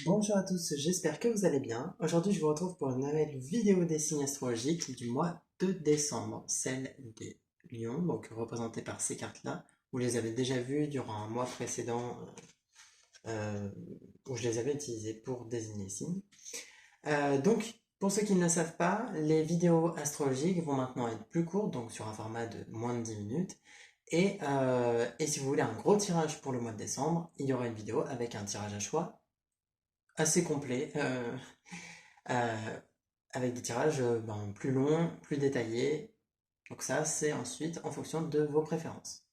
Bonjour à tous, j'espère que vous allez bien. Aujourd'hui, je vous retrouve pour une nouvelle vidéo des signes astrologiques du mois de décembre, celle des lions, donc représentée par ces cartes-là. Vous les avez déjà vues durant un mois précédent euh, où je les avais utilisées pour désigner les signes. Donc, pour ceux qui ne le savent pas, les vidéos astrologiques vont maintenant être plus courtes, donc sur un format de moins de 10 minutes. Et si vous voulez un gros tirage pour le mois de décembre, il y aura une vidéo avec un tirage à choix assez complet, euh, avec des tirages plus longs, plus détaillés. Donc ça, c'est ensuite en fonction de vos préférences.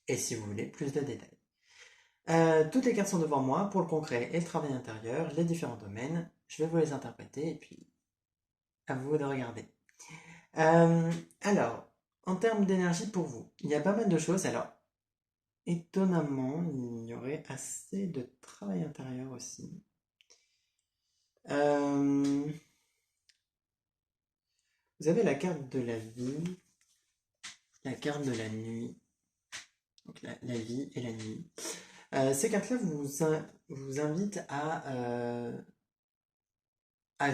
Et si vous voulez plus de détails. Toutes les cartes sont devant moi pour le concret et le travail intérieur, les différents domaines. Je vais vous les interpréter et puis à vous de regarder. Alors, en termes d'énergie pour vous, il y a pas mal de choses. Alors, étonnamment, il y aurait assez de travail intérieur aussi. Euh, Vous avez la carte de la vie, la carte de la nuit, donc la vie et la nuit. Ces cartes-là vous invitent à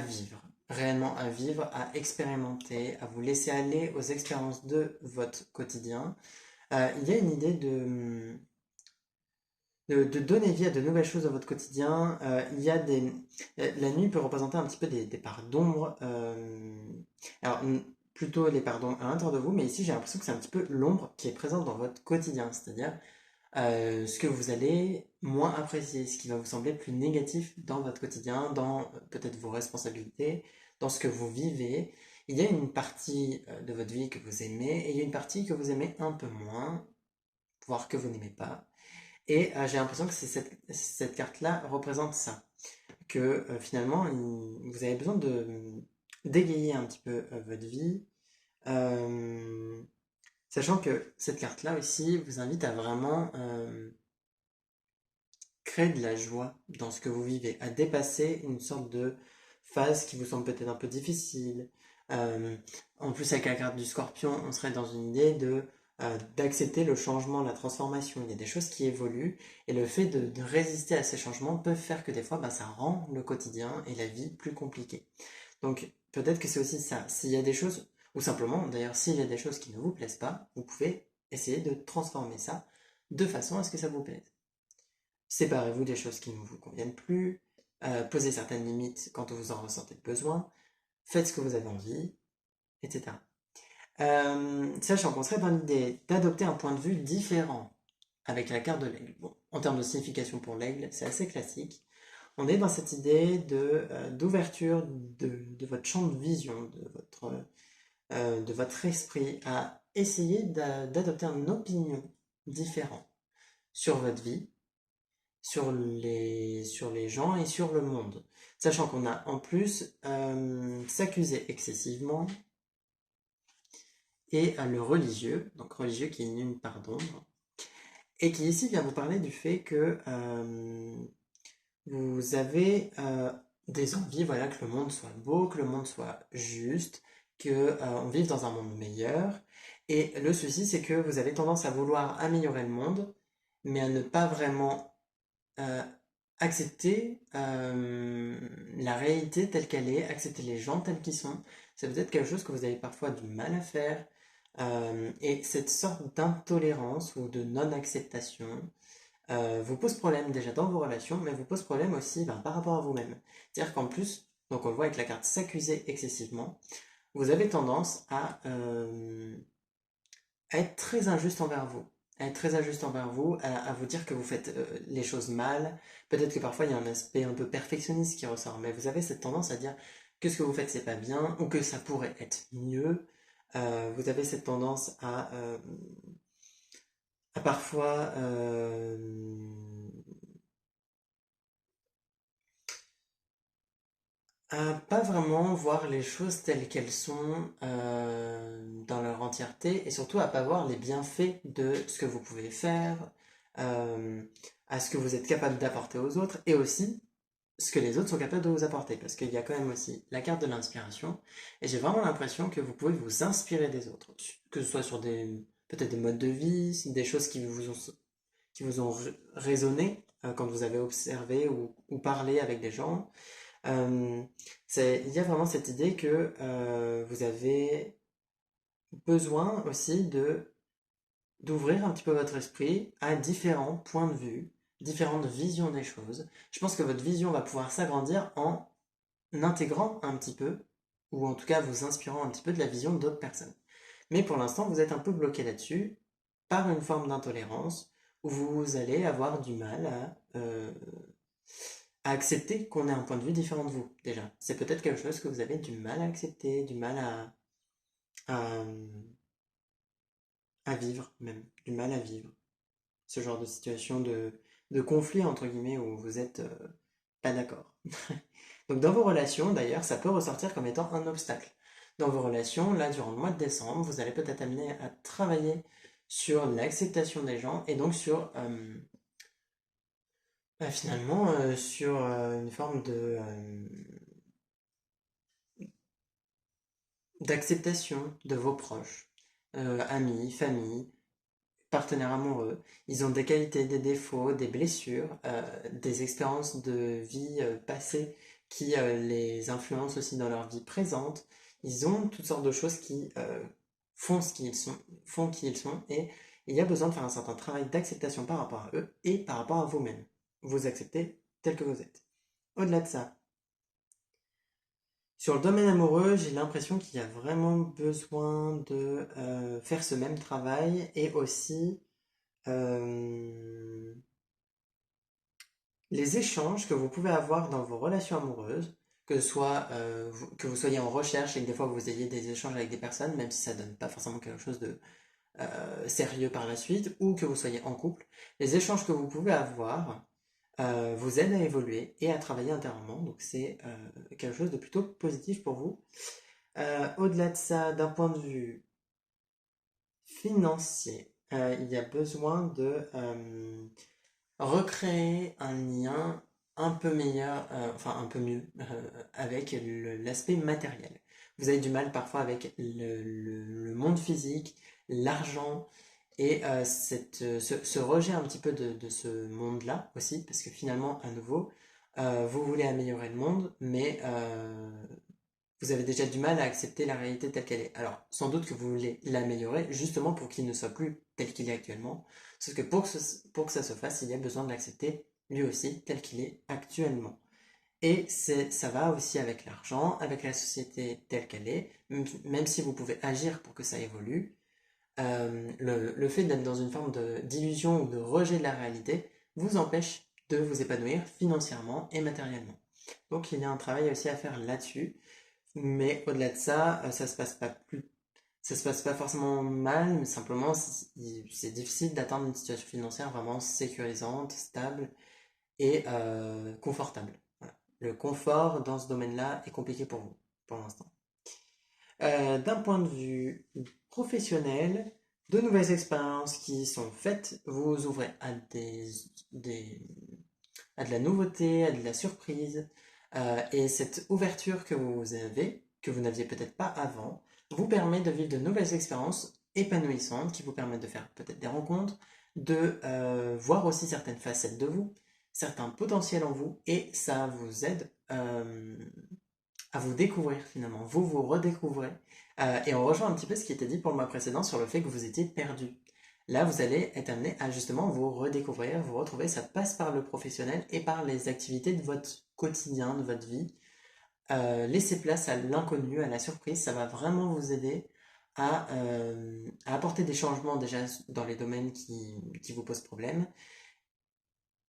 vivre, réellement à vivre, à expérimenter, à vous laisser aller aux expériences de votre quotidien. Il y a une idée de donner vie à de nouvelles choses dans votre quotidien. La nuit peut représenter un petit peu des parts d'ombre. Alors, plutôt les parts d'ombre à l'intérieur de vous, mais ici j'ai l'impression que c'est un petit peu l'ombre qui est présente dans votre quotidien, c'est-à-dire ce que vous allez moins apprécier, ce qui va vous sembler plus négatif dans votre quotidien, dans peut-être vos responsabilités, dans ce que vous vivez. Il y a une partie de votre vie que vous aimez et il y a une partie que vous aimez un peu moins, voire que vous n'aimez pas. Et j'ai l'impression que cette carte-là représente ça, que finalement vous avez besoin de d'égayer un petit peu votre vie, euh, sachant que cette carte-là aussi vous invite à vraiment créer de la joie dans ce que vous vivez, à dépasser une sorte de phase qui vous semble peut-être un peu difficile. Euh, En plus, avec la carte du scorpion, on serait dans une idée d'accepter le changement, la transformation. Il y a des choses qui évoluent et le fait de résister à ces changements peut faire que des fois, ça rend le quotidien et la vie plus compliquée. Donc, peut-être que c'est aussi ça. S'il y a des choses, ou simplement, d'ailleurs, s'il y a des choses qui ne vous plaisent pas, vous pouvez essayer de transformer ça de façon à ce que ça vous plaise. Séparez-vous des choses qui ne vous conviennent plus, posez certaines limites quand vous en ressentez le besoin, faites ce que vous avez envie, etc. Sachant qu'on serait dans l'idée d'adopter un point de vue différent avec la carte de l'aigle. Bon, en termes de signification pour l'aigle, c'est assez classique. On est dans cette idée d'ouverture de votre champ de vision, de votre esprit à essayer d'adopter une opinion différente sur votre vie, sur les gens et sur le monde. Sachant qu'on a en plus s'accuser excessivement et le religieux, donc religieux qui est une part d'ombre, et qui ici vient vous parler du fait que vous avez des envies, voilà, que le monde soit beau, que le monde soit juste, que on vive dans un monde meilleur. Et le souci, c'est que vous avez tendance à vouloir améliorer le monde, mais à ne pas vraiment euh, accepter la réalité telle qu'elle est, accepter les gens tels qu'ils sont. C'est peut-être quelque chose que vous avez parfois du mal à faire. Et cette sorte d'intolérance ou de non-acceptation vous pose problème déjà dans vos relations, mais vous pose problème aussi par rapport à vous-même. C'est-à-dire qu'en plus, donc on le voit avec la carte s'accuser excessivement, vous avez tendance à être très injuste envers vous. À être très injuste envers vous, à vous dire que vous faites les choses mal. Peut-être que parfois il y a un aspect un peu perfectionniste qui ressort, mais vous avez cette tendance à dire que ce que vous faites c'est pas bien ou que ça pourrait être mieux. Vous avez cette tendance à parfois à pas vraiment voir les choses telles qu'elles sont dans leur entièreté et surtout à pas voir les bienfaits de ce que vous pouvez faire, euh, à ce que vous êtes capable d'apporter aux autres et aussi ce que les autres sont capables de vous apporter parce qu'il y a quand même aussi la carte de l'inspiration et j'ai vraiment l'impression que vous pouvez vous inspirer des autres, que ce soit sur des peut-être des modes de vie, des choses qui vous ont résonné quand vous avez observé ou parlé avec des gens. Euh, il y a vraiment cette idée que vous avez besoin aussi d'ouvrir un petit peu votre esprit à différents points de vue, différentes visions des choses. Je pense que votre vision va pouvoir s'agrandir en intégrant un petit peu, ou en tout cas vous inspirant un petit peu de la vision d'autres personnes. Mais pour l'instant, vous êtes un peu bloqué là-dessus par une forme d'intolérance où vous allez avoir du mal à accepter qu'on ait un point de vue différent de vous, déjà. C'est peut-être quelque chose que vous avez du mal à accepter, du mal à, à vivre, même, du mal à vivre. Ce genre de situation de conflit, entre guillemets, où vous êtes pas d'accord. Donc dans vos relations, d'ailleurs, ça peut ressortir comme étant un obstacle. Dans vos relations, là, durant le mois de décembre, vous allez peut-être amener à travailler sur l'acceptation des gens et donc sur, finalement, sur une forme d'acceptation de vos proches, amis, famille, partenaires amoureux. Ils ont des qualités, des défauts, des blessures, des expériences de vie passées qui les influencent aussi dans leur vie présente. Ils ont toutes sortes de choses qui font ce qu'ils sont, font qui ils sont, et il y a besoin de faire un certain travail d'acceptation par rapport à eux et par rapport à vous-même. Vous acceptez tel que vous êtes. Au-delà de ça, sur le domaine amoureux, j'ai l'impression qu'il y a vraiment besoin de faire ce même travail et aussi euh, les échanges que vous pouvez avoir dans vos relations amoureuses, que ce soit que vous soyez en recherche et que des fois vous ayez des échanges avec des personnes, même si ça donne pas forcément quelque chose de sérieux par la suite, ou que vous soyez en couple, les échanges que vous pouvez avoir vous aident à évoluer et à travailler intérieurement, donc c'est quelque chose de plutôt positif pour vous. Au-delà de ça, d'un point de vue financier, il y a besoin de recréer un lien un peu meilleur, enfin un peu mieux, avec l'aspect matériel. Vous avez du mal parfois avec le monde physique, l'argent et ce rejet un petit peu de ce monde-là aussi, parce que finalement, à nouveau, vous voulez améliorer le monde, mais vous avez déjà du mal à accepter la réalité telle qu'elle est. Alors, sans doute que vous voulez l'améliorer justement pour qu'il ne soit plus tel qu'il est actuellement. Sauf que pour que ça se fasse, il y a besoin de l'accepter lui aussi tel qu'il est actuellement. Et ça va aussi avec l'argent, avec la société telle qu'elle est, même si vous pouvez agir pour que ça évolue. Le fait d'être dans une forme d'illusion ou de rejet de la réalité vous empêche de vous épanouir financièrement et matériellement. Donc il y a un travail aussi à faire là-dessus. Mais au-delà de ça, ça se passe pas forcément mal, mais simplement c'est difficile d'atteindre une situation financière vraiment sécurisante, stable et confortable. Voilà. Le confort dans ce domaine-là est compliqué pour vous, pour l'instant. D'un point de vue professionnel, de nouvelles expériences qui sont faites vous ouvrez à des, à de la nouveauté, à de la surprise. Et cette ouverture que vous avez, que vous n'aviez peut-être pas avant, vous permet de vivre de nouvelles expériences épanouissantes qui vous permettent de faire peut-être des rencontres, de voir aussi certaines facettes de vous, certains potentiels en vous, et ça vous aide à vous découvrir finalement. Vous vous redécouvrez. Et on rejoint un petit peu ce qui était dit pour le mois précédent sur le fait que vous étiez perdu. Là, vous allez être amené à justement vous redécouvrir, vous retrouver. Ça passe par le professionnel et par les activités de votre quotidien, de votre vie. Laissez place à l'inconnu, à la surprise. Ça va vraiment vous aider à apporter des changements déjà dans les domaines qui vous posent problème,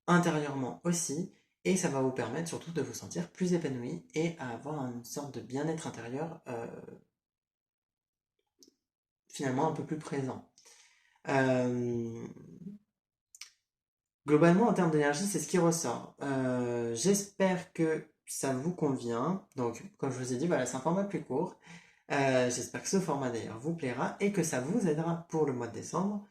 intérieurement aussi. Et ça va vous permettre surtout de vous sentir plus épanoui et à avoir une sorte de bien-être intérieur finalement un peu plus présent. Euh, Globalement, en termes d'énergie, c'est ce qui ressort. J'espère que ça vous convient. Donc, comme je vous ai dit, voilà, c'est un format plus court. J'espère que ce format d'ailleurs vous plaira et que ça vous aidera pour le mois de décembre.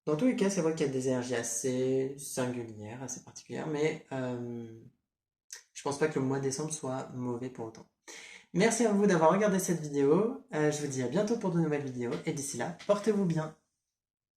Dans tous les cas, c'est vrai qu'il y a des énergies assez singulières, assez particulières, mais je pense pas que le mois de décembre soit mauvais pour autant. Merci à vous d'avoir regardé cette vidéo. Je vous dis à bientôt pour de nouvelles vidéos et d'ici là, portez-vous bien.